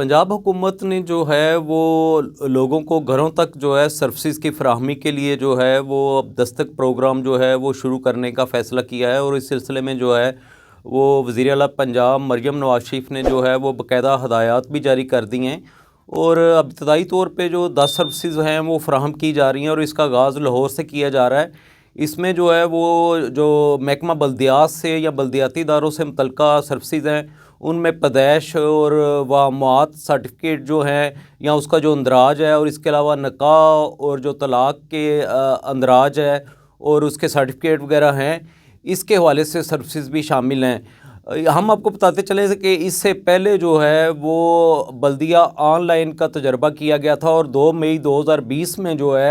पंजाब हुकूमत ने जो है वो लोगों को घरों तक जो है सर्विसेज की फराहमी के लिए जो है वो अब दस्तक प्रोग्राम जो है वो शुरू करने का फ़ैसला किया है। और इस सिलसिले में जो है वो वज़ीर आला पंजाब मरियम नवाज़ शरीफ ने जो है वो बाकायदा हदायत भी जारी कर दी हैं। और अब इब्तदाई तौर पे जो 10 सर्विसेज हैं वो फराहम की जा रही हैं और इसका आगाज़ लाहौर से किया जा रहा है। इसमें जो है वो जो महकमा बल्दियात से या बल्दियाती इदारों से मुतल्लिका सर्विसेज हैं उनमें पैदाइश और वामात सर्टिफिकेट जो हैं या उसका जो अंदराज है, और इसके अलावा निकाह और जो तलाक़ के अंदराज है और उसके सर्टिफिकेट वगैरह हैं, इसके हवाले से सर्विसेज भी शामिल हैं। हम आपको बताते चले कि इससे पहले जो है वो बल्दिया ऑनलाइन का तजर्बा किया गया था और 2 मई 2020 में जो है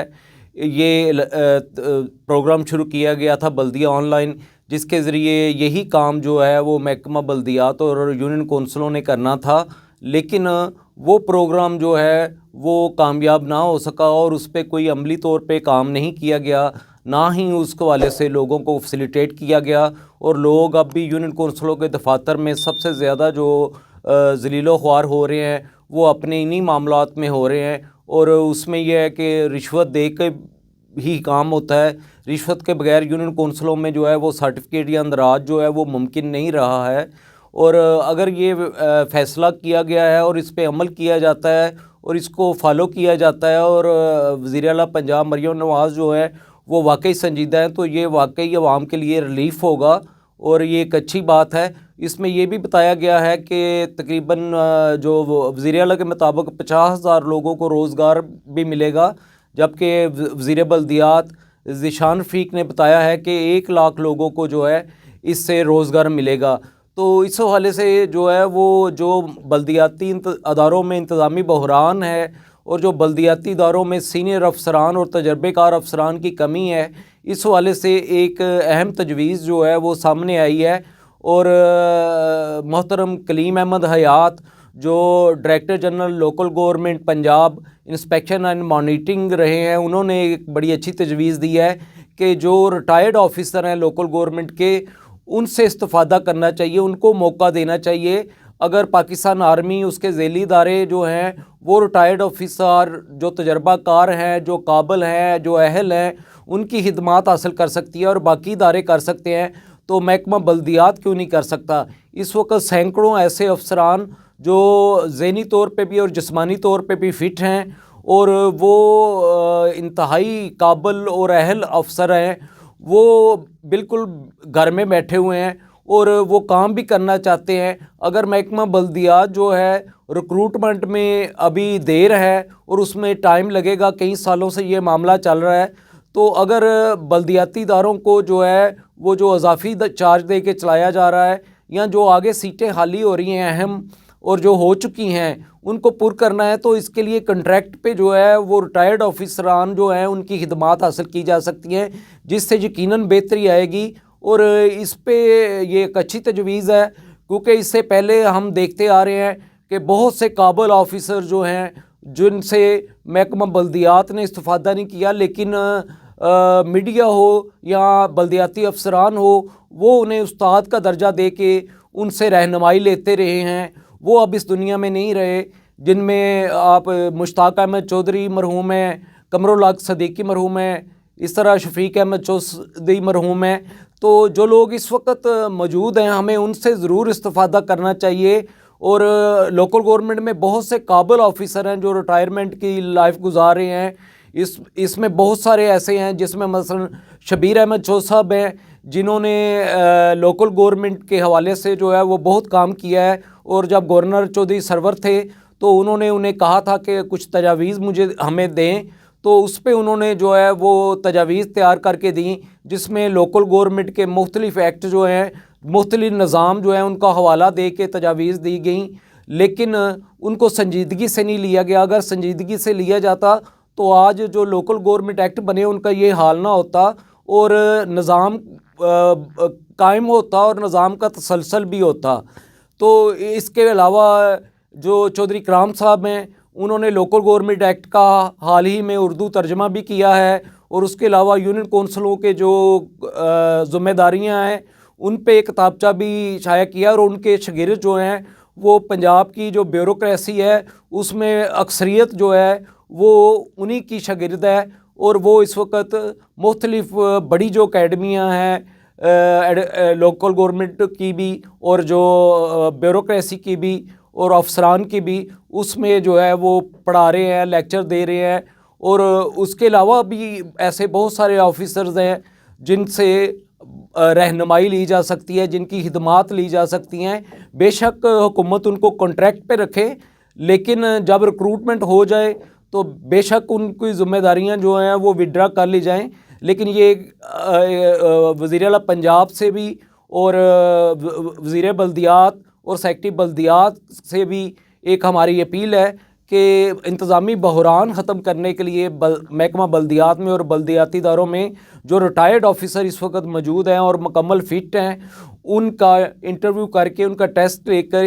ये प्रोग्राम शुरू किया गया था बल्दिया ऑनलाइन, जिसके ज़रिए यही काम जो है वो महकमा बल्दियात और यूनियन कौंसलों ने करना था। लेकिन वो प्रोग्राम जो है वो कामयाब ना हो सका और उस पर कोई अमली तौर पे काम नहीं किया गया, ना ही उस हवाले से लोगों को फैसिलिटेट किया गया। और लोग अब भी यूनियन कौंसलों के दफातर में सबसे ज़्यादा जो ज़लीलो ख्वार हो रहे हैं वो अपने इन्हीं मामलात में हो रहे हैं। और उसमें यह है कि रिश्वत दे के ही काम होता है। रिश्वत के बगैर यूनियन कौंसलों में जो है वो सर्टिफिकेट या अंदराज जो है वो मुमकिन नहीं रहा है। और अगर ये फ़ैसला किया गया है और इस पे अमल किया जाता है और इसको फॉलो किया जाता है और वज़ीर आला पंजाब मरियम नवाज़ जो है वो वाकई संजीदा है, तो ये वाकई अवाम के लिए रिलीफ़ होगा और ये एक अच्छी बात है। इसमें ये भी बताया गया है कि तकरीबन जो वज़ीर आला के मुताबिक 50,000 लोगों को रोज़गार भी मिलेगा, जबकि वज़ीर बल्दियात ज़ीशान रफ़ीक ने बताया है कि 1 लाख लोगों को जो है इससे रोज़गार मिलेगा। तो इस हवाले से जो है वो जो बल्दियाती अदारों में इंतज़ामी बहरान है और जो बल्दियाती इदारों में सीनियर अफसरान और तजर्बेकार अफसरान की कमी है, इस हवाले से एक अहम तजवीज़ जो है वो सामने आई है। और मोहतरम कलीम अहमद हयात जो director general local government Punjab inspection and monitoring रहे हैं, उन्होंने एक बड़ी अच्छी तजवीज़ दी है कि जो रिटायर्ड ऑफिसर हैं लोकल गवर्नमेंट के, उनसे इस्तिफ़ादा करना चाहिए, उनको मौका देना चाहिए। अगर पाकिस्तान आर्मी उसके ज़ेली इदारे जो हैं वो रिटायर्ड ऑफिसर जो तजर्बाकार हैं, जो काबिल हैं, जो अहल हैं, उनकी खिदमात हासिल कर सकती है और बाकी इदारे कर सकते हैं, तो महकमा बल्दियात क्यों नहीं कर सकता। इस वक्त सैकड़ों ऐसे अफसरान जो ज़हनी तौर पे भी और जिस्मानी तौर पे भी फ़िट हैं और वो इंतहाई काबिल और अहल अफसर हैं, वो बिल्कुल घर में बैठे हुए हैं और वो काम भी करना चाहते हैं। अगर महकमा बल्दियात जो है रिक्रूटमेंट में अभी देर है और उसमें टाइम लगेगा, कई सालों से ये मामला चल रहा है, तो अगर बल्दियाती इदारों को जो है वो जो अज़ाफ़ी चार्ज दे के चलाया जा रहा है या जो आगे सीटें खाली हो रही हैं अहम और जो हो चुकी हैं उनको पुर करना है, तो इसके लिए कंट्रैक्ट पे जो है वो रिटायर्ड ऑफिसरान जो हैं उनकी खिदमात हासिल की जा सकती हैं, जिससे यकीनन बेहतरी आएगी। और इस पे ये एक अच्छी तजवीज़ है, क्योंकि इससे पहले हम देखते आ रहे हैं कि बहुत से काबिल ऑफिसर जो हैं जिनसे महकमा बल्दियात ने इस्तिफ़ादा नहीं किया, लेकिन मीडिया हो या बल्दियाती अफसरान हो वो उन्हें उस्ताद का दर्जा दे के उनसे रहनुमाई लेते रहे हैं। वो अब इस दुनिया में नहीं रहे, जिनमें आप मुश्ताक अहमद चौधरी मरहूम हैं, कमरुल हक सदीकी मरहूम हैं, इस तरह शफीक अहमद चौधरी मरहूम हैं। तो जो लोग इस वक्त मौजूद हैं हमें उनसे ज़रूर इस्तिफ़ादा करना चाहिए। और लोकल गवर्नमेंट में बहुत से काबिल ऑफिसर हैं जो रिटायरमेंट की लाइफ गुजार रहे हैं। इसमें बहुत सारे ऐसे हैं जिसमें मसलन शबीर अहमद चौधरी साहब हैं, जिन्होंने लोकल गवर्नमेंट के हवाले से जो है वो बहुत काम किया है। और जब गवर्नर चौधरी सरवर थे तो उन्होंने उन्हें कहा था कि कुछ तजावीज़ हमें दें, तो उस पर उन्होंने जो है वो तजावीज़ तैयार करके दी, जिसमें लोकल गवर्नमेंट के मुख्तलिफ़ एक्ट जो हैं, मुख्तलिफ़ निज़ाम जो है उनका हवाला दे के तजावीज़ दी गई, लेकिन उनको संजीदगी से नहीं लिया गया। अगर संजीदगी से लिया जाता तो आज जो लोकल गवर्नमेंट एक्ट बने उनका ये हाल ना होता और निज़ाम कायम होता और निज़ाम का तसलसल भी होता। तो इसके अलावा जो चौधरी कराम साहब हैं उन्होंने लोकल गवर्नमेंट एक्ट का हाल ही में उर्दू तर्जमा भी किया है और उसके अलावा यूनियन कौंसलों के जो ज़िम्मेदारियां हैं उन पे एक किताबचा भी शाया किया और उनके शागिर्द जो हैं وہ پنجاب کی جو بیوروکریسی ہے اس میں اکثریت جو ہے وہ انہی کی شاگرد ہے، اور وہ اس وقت مختلف بڑی جو اکیڈمیاں ہیں لوکل گورنمنٹ کی بھی اور جو بیوروکریسی کی بھی اور افسران کی بھی، اس میں جو ہے وہ پڑھا رہے ہیں، لیکچر دے رہے ہیں، اور اس کے علاوہ بھی ایسے بہت سارے آفیسرز ہیں جن سے رہنمائی لی جا سکتی ہے، جن کی خدمات لی جا سکتی ہیں۔ بے شک حکومت ان کو کانٹریکٹ پہ رکھے، لیکن جب ریکروٹمنٹ ہو جائے تو بے شک ان کی ذمہ داریاں جو ہیں وہ وڈرا کر لی جائیں۔ لیکن یہ وزیر اعلیٰ پنجاب سے بھی اور وزیر بلدیات اور سیکرٹری بلدیات سے بھی ایک ہماری اپیل ہے کہ انتظامی بحران ختم کرنے کے لیے محکمہ بلدیات میں اور بلدیاتی اداروں میں جو ریٹائرڈ آفیسر اس وقت موجود ہیں اور مکمل فٹ ہیں، ان کا انٹرویو کر کے ان کا ٹیسٹ لے کر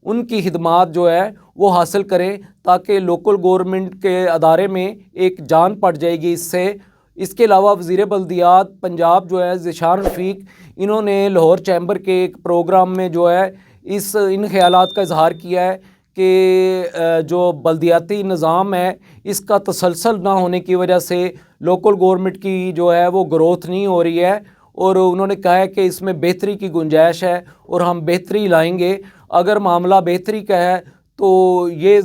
ان کی خدمات جو ہے وہ حاصل کریں، تاکہ لوکل گورنمنٹ کے ادارے میں ایک جان پڑ جائے گی اس سے۔ اس کے علاوہ وزیر بلدیات پنجاب جو ہے ذیشان رفیق، انہوں نے لاہور چیمبر کے ایک پروگرام میں جو ہے ان خیالات کا اظہار کیا ہے کہ جو بلدیاتی نظام ہے اس کا تسلسل نہ ہونے کی وجہ سے لوکل گورنمنٹ کی جو ہے وہ گروتھ نہیں ہو رہی ہے، اور انہوں نے کہا ہے کہ اس میں بہتری کی گنجائش ہے اور ہم بہتری لائیں گے۔ اگر معاملہ بہتری کا ہے تو یہ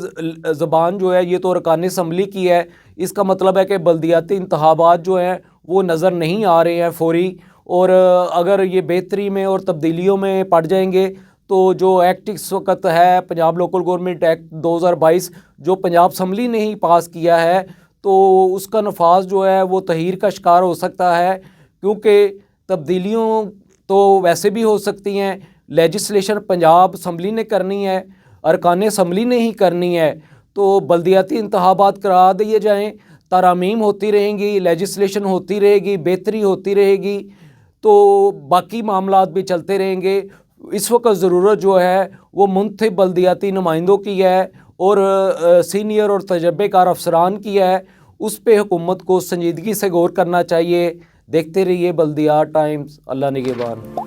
زبان جو ہے یہ تو ارکان اسمبلی کی ہے، اس کا مطلب ہے کہ بلدیاتی انتخابات جو ہیں وہ نظر نہیں آ رہے ہیں فوری، اور اگر یہ بہتری میں اور تبدیلیوں میں پڑ جائیں گے تو جو ایکٹ اس وقت ہے پنجاب لوکل گورنمنٹ ایکٹ 2022 جو پنجاب اسمبلی نے ہی پاس کیا ہے، تو اس کا نفاذ جو ہے وہ تحیر کا شکار ہو سکتا ہے، کیونکہ تبدیلیوں تو ویسے بھی ہو سکتی ہیں، لیجسلیشن پنجاب اسمبلی نے کرنی ہے، ارکان اسمبلی نے ہی کرنی ہے، تو بلدیاتی انتخابات کرا دیے جائیں، ترامیم ہوتی رہیں گی، لیجسلیشن ہوتی رہے گی، بہتری ہوتی رہے گی، تو باقی معاملات بھی چلتے رہیں گے۔ اس وقت ضرورت جو ہے وہ منتخب بلدیاتی نمائندوں کی ہے اور سینئر اور تجربے کار افسران کی ہے، اس پہ حکومت کو سنجیدگی سے غور کرنا چاہیے۔ دیکھتے رہیے بلدیات ٹائمز۔ اللہ نگہبان۔